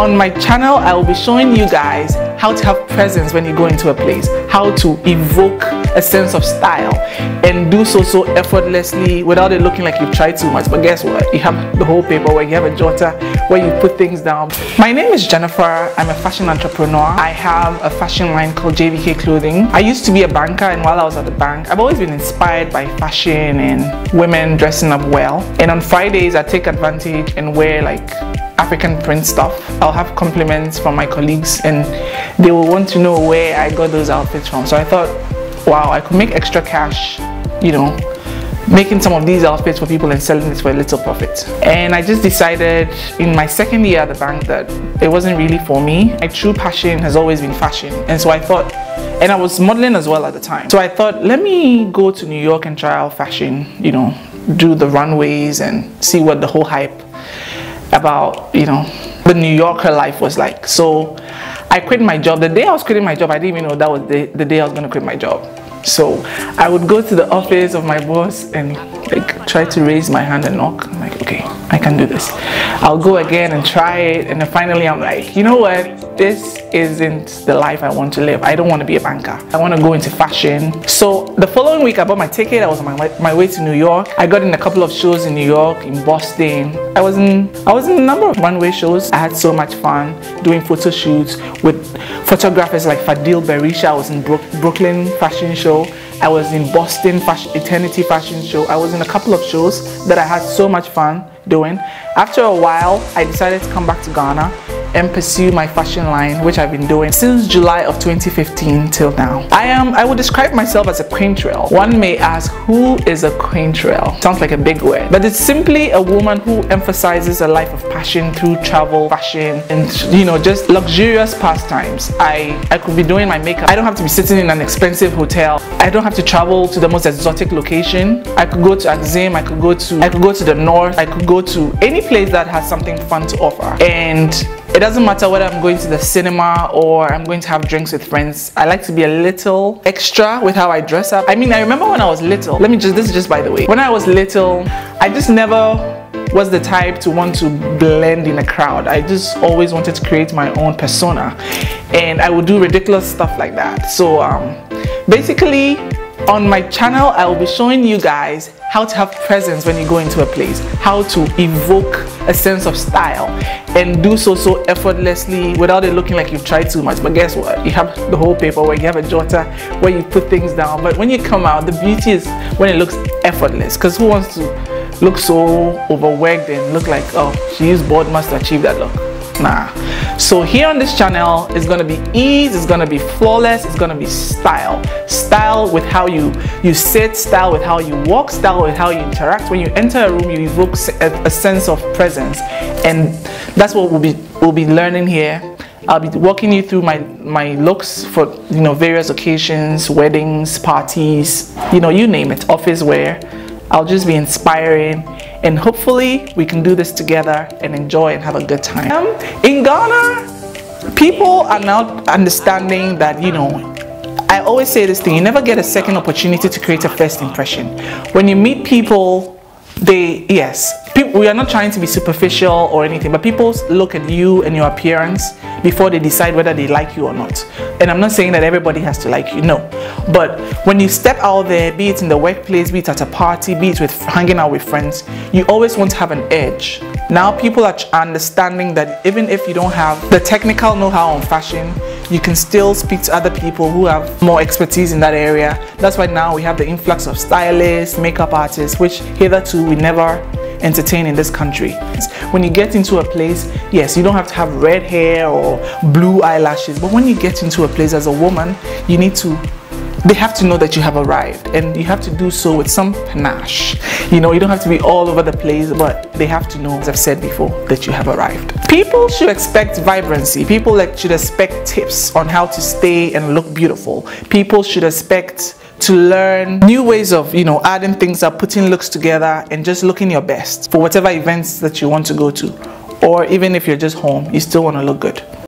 On my channel, I will be showing you guys how to have presence when you go into a place, how to evoke a sense of style and do so effortlessly without it looking like you've tried too much. But guess what? You have the whole paperwork, you have a jotter where you put things down. My name is Jennifer. I'm a fashion entrepreneur. I have a fashion line called JVK Clothing. I used to be a banker, and while I was at the bank, I've always been inspired by fashion and women dressing up well. And on Fridays, I take advantage and wear like African print stuff. I'll have compliments from my colleagues and they will want to know where I got those outfits from. So I thought, wow, I could make extra cash, you know, making some of these outfits for people and selling it for a little profit. And I just decided in my second year at the bank that it wasn't really for me. My true passion has always been fashion. And so I thought, and I was modeling as well at the time. So I thought, let me go to New York and try out fashion, you know, do the runways and see what the whole hype about, you know, the New Yorker life was like. So I quit my job. The day I was quitting my job, I didn't even know that was the day I was going to quit my job. So I would go to the office of my boss and like try to raise my hand and knock. I'm like, okay, I can do this. I'll go again and try it, and then finally I'm like, you know what, this isn't the life I want to live. I don't want to be a banker. I want to go into fashion. So the following week I bought my ticket. I was on my way to New York. I got in a couple of shows in New York, in Boston. I was in a number of runway shows. I had so much fun doing photo shoots with photographers like Fadil Berisha. I was in Brooklyn fashion show. I was in Boston Eternity fashion show. I was in a couple of shows that I had so much fun doing. After a while, I decided to come back to Ghana and pursue my fashion line, which I've been doing since July of 2015 till now. I would describe myself as a quaintrelle. One may ask, who is a quaintrelle? Sounds like a big word, but it's simply a woman who emphasizes a life of passion through travel, fashion, and you know, just luxurious pastimes. I could be doing my makeup. I don't have to be sitting in an expensive hotel. I don't have to travel to the most exotic location. I could go to Axim, I could go to the north, I could go to any place that has something fun to offer. And it doesn't matter whether I'm going to the cinema or I'm going to have drinks with friends. I like to be a little extra with how I dress up. I mean, I remember when I was little, this is just by the way. When I was little, I just never was the type to want to blend in a crowd. I just always wanted to create my own persona. And I would do ridiculous stuff like that. So basically, on my channel, I will be showing you guys how to have presence when you go into a place, how to evoke a sense of style and do so effortlessly without it looking like you've tried too much. But guess what? You have the whole paperwork, you have a jotter where you put things down. But when you come out, the beauty is when it looks effortless, because who wants to look so overworked and look like, oh, she used board mass to achieve that look? Nah. So here on this channel, it's gonna be ease, it's gonna be flawless, it's gonna be style with how you sit, style with how you walk, style with how you interact. When you enter a room, you evoke a sense of presence, and that's what we'll be learning here. I'll be walking you through my looks for, you know, various occasions, weddings, parties, you know, you name it, office wear. I'll just be inspiring, and hopefully we can do this together and enjoy and have a good time. In Ghana, people are now understanding that, you know, I always say this thing, you never get a second opportunity to create a first impression. When you meet people, we are not trying to be superficial or anything, but people look at you and your appearance before they decide whether they like you or not. And I'm not saying that everybody has to like you, no. But when you step out there, be it in the workplace, be it at a party, be it with hanging out with friends, you always want to have an edge. Now people are understanding that even if you don't have the technical know-how on fashion, you can still speak to other people who have more expertise in that area. That's why now we have the influx of stylists, makeup artists, which hitherto we never entertain in this country. When you get into a place, yes, you don't have to have red hair or blue eyelashes, but when you get into a place as a woman, they have to know that you have arrived, and you have to do so with some panache. You know, you don't have to be all over the place, but they have to know, as I've said before, that you have arrived. People should expect vibrancy. People should expect tips on how to stay and look beautiful. People should expect to learn new ways of, you know, adding things up, putting looks together, and just looking your best for whatever events that you want to go to. Or even if you're just home, you still want to look good.